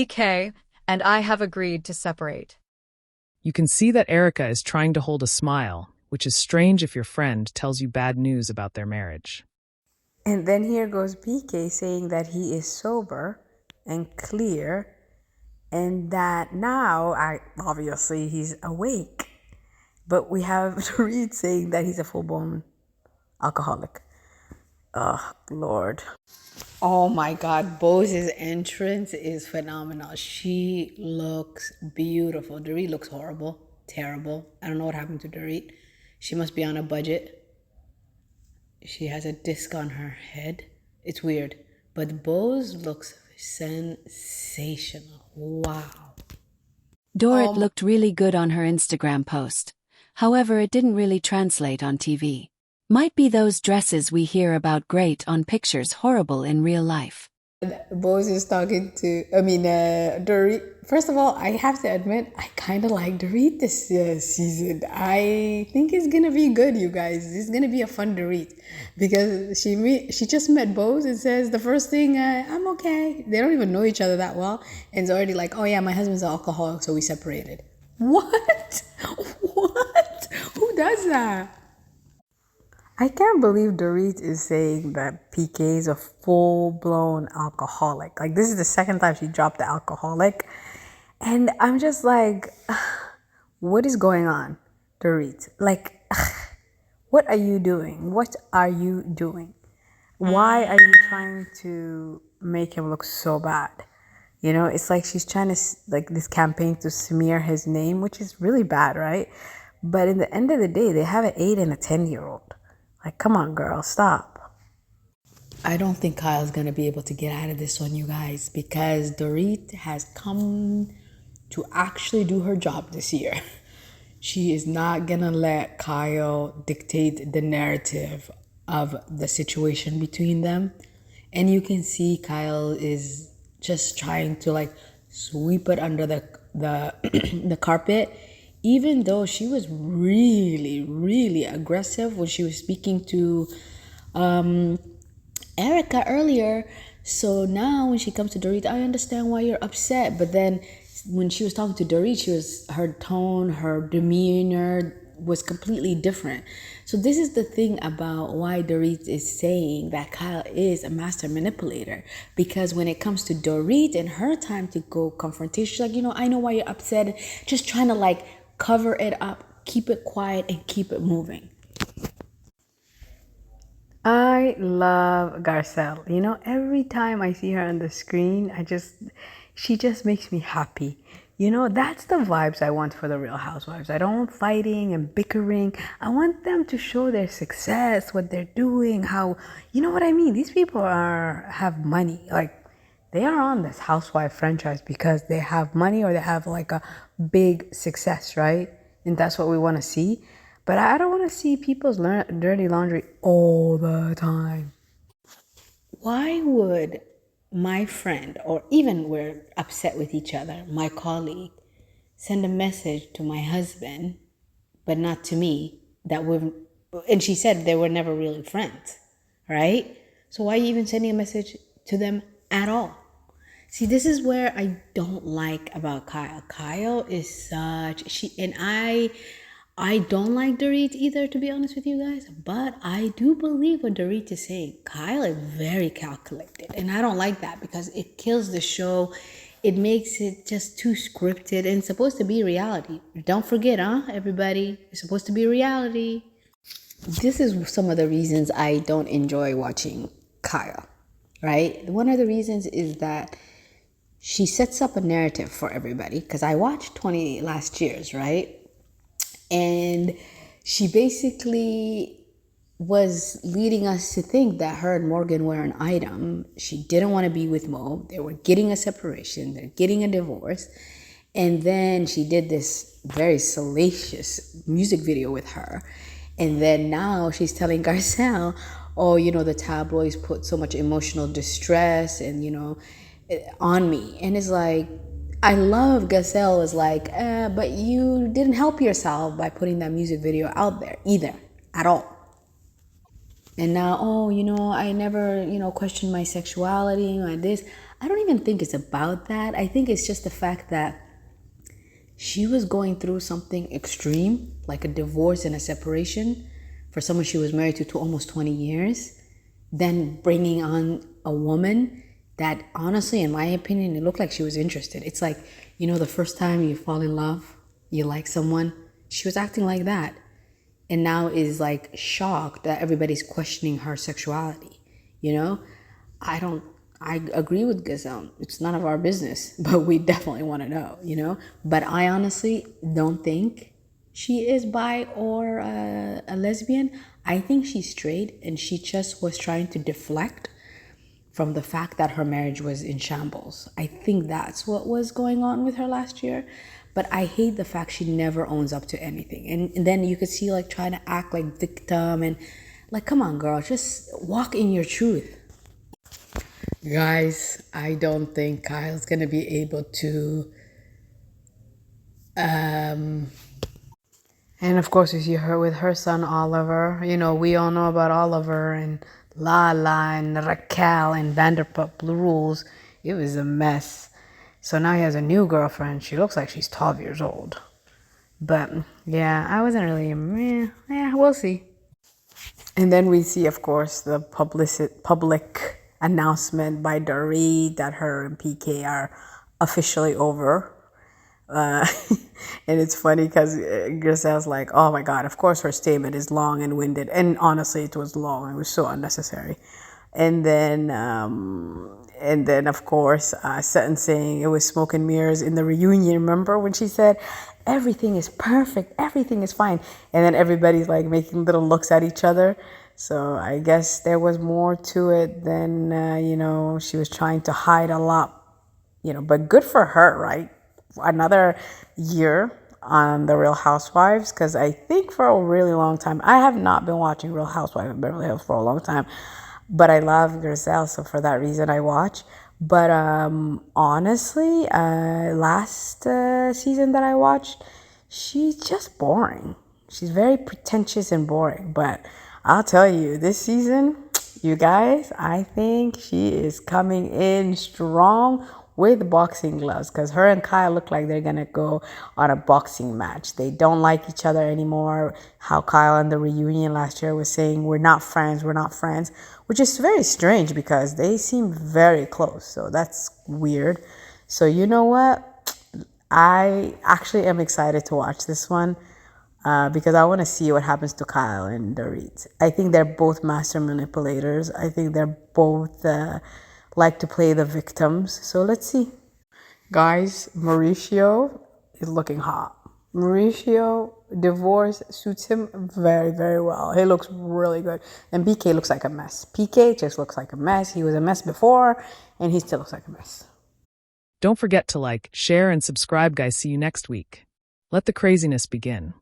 PK, and I have agreed to separate. You can see that Erica is trying to hold a smile, which is strange if your friend tells you bad news about their marriage. And then here goes PK saying that he is sober and clear and that now obviously he's awake. But we have Dorit saying that he's a full-blown alcoholic. Oh, Lord. Oh my God, Bose's entrance is phenomenal. She looks beautiful. Dorit looks horrible, terrible. I don't know what happened to Dorit. She must be on a budget. She has a disc on her head. It's weird. But Bose looks sensational. Wow. Dorit looked really good on her Instagram post. However, it didn't really translate on TV. Might be those dresses we hear about great on pictures, horrible in real life. Bose is talking to, Dorit. First of all, I have to admit, I kind of like Dorit this season. I think it's going to be good, you guys. It's going to be a fun Dorit because she just met Bose and says the first thing, I'm okay. They don't even know each other that well. And it's already like, oh yeah, my husband's an alcoholic, so we separated. What? What? Who does that? I can't believe Dorit is saying that PK is a full-blown alcoholic. Like, this is the second time she dropped the alcoholic. And I'm just like, what is going on, Dorit? Like, what are you doing? What are you doing? Why are you trying to make him look so bad? You know, it's like she's trying to, like, this campaign to smear his name, which is really bad, right? But in the end of the day, they have an 8 and a 10-year-old. Like, come on, girl, stop. I don't think Kyle's going to be able to get out of this one, you guys, because Dorit has come to actually do her job this year. She is not going to let Kyle dictate the narrative of the situation between them. And you can see Kyle is just trying to, like, sweep it under the carpet. Even though she was really, really aggressive when she was speaking to Erica earlier. So now when she comes to Dorit, I understand why you're upset. But then when she was talking to Dorit, her tone, her demeanor was completely different. So this is the thing about why Dorit is saying that Kyle is a master manipulator. Because when it comes to Dorit and her time to go confrontation, she's like, I know why you're upset. Just trying to, like, cover it up, keep it quiet, and keep it moving. I love Garcelle. Every time I see her on the screen, she just makes me happy. That's the vibes I want for the Real Housewives. I don't want fighting and bickering. I want them to show their success, what they're doing, how, you know what I mean? These people have money. Like, they are on this housewife franchise because they have money or they have, like, a big success, right? And that's what we want to see. But I don't want to see people's dirty laundry all the time. Why would my friend, or even we're upset with each other, my colleague, send a message to my husband, but not to me, and she said they were never really friends, right? So why are you even sending a message to them at all? See, this is where I don't like about Kyle. Kyle is I don't like Dorit either, to be honest with you guys, but I do believe what Dorit is saying. Kyle is very calculated, and I don't like that because it kills the show. It makes it just too scripted, and it's supposed to be reality. Don't forget, everybody, it's supposed to be reality. This is some of the reasons I don't enjoy watching Kyle, right? One of the reasons is that she sets up a narrative for everybody, because I watched 20 last year's, right? And she basically was leading us to think that her and Morgan were an item. She didn't want to be with Mo. They were getting a separation. They're getting a divorce. And then she did this very salacious music video with her. And then now she's telling Garcelle, the tabloids put so much emotional distress and, on me. And it's like, I love Garcelle is like, but you didn't help yourself by putting that music video out there either, at all. And now, I never, questioned my sexuality, like this. I don't even think it's about that. I think it's just the fact that she was going through something extreme, like a divorce and a separation for someone she was married to almost 20 years. Then bringing on a woman that honestly, in my opinion, it looked like she was interested. It's like, the first time you fall in love, you like someone, she was acting like that. And now is like shocked that everybody's questioning her sexuality. I don't, I agree with Gazelle. It's none of our business, but we definitely want to know. But I honestly don't think she is bi or a lesbian. I think she's straight and she just was trying to deflect from the fact that her marriage was in shambles. I think that's what was going on with her last year. But I hate the fact she never owns up to anything. And then you could see like trying to act like victim and like, come on, girl, just walk in your truth. Guys, I don't think Kyle's gonna be able to. And of course, we see her with her son Oliver. We all know about Oliver and Lala and Raquel and Vanderpump Rules. It was a mess. So now he has a new girlfriend. She looks like she's 12 years old. But yeah, I wasn't really. Yeah, we'll see. And then we see, of course, the public announcement by Dorit that her and PK are officially over. And it's funny because Grisel's like, oh my God, of course her statement is long and winded. And honestly, it was long. It was so unnecessary. And then, of course, Sutton saying it was smoke and mirrors in the reunion. Remember when she said, everything is perfect, everything is fine. And then everybody's like making little looks at each other. So I guess there was more to it than, she was trying to hide a lot, but good for her, right? Another year on The Real Housewives, because I think for a really long time, I have not been watching Real Housewives of Beverly Hills for a long time, but I love Griselle, so for that reason I watch. But honestly, last season that I watched, she's just boring. She's very pretentious and boring. But I'll tell you, this season, you guys, I think she is coming in strong with boxing gloves, because her and Kyle look like they're gonna go on a boxing match. They don't like each other anymore. How Kyle in the reunion last year was saying, we're not friends, which is very strange because they seem very close. So that's weird. So you know what? I actually am excited to watch this one because I want to see what happens to Kyle and Dorit. I think they're both master manipulators. I think they're both like to play the victims. So let's see. Guys, Mauricio is looking hot. Mauricio, divorce suits him very, very well. He looks really good. And BK looks like a mess. PK just looks like a mess. He was a mess before, and he still looks like a mess. Don't forget to like, share, and subscribe, guys. See you next week. Let the craziness begin.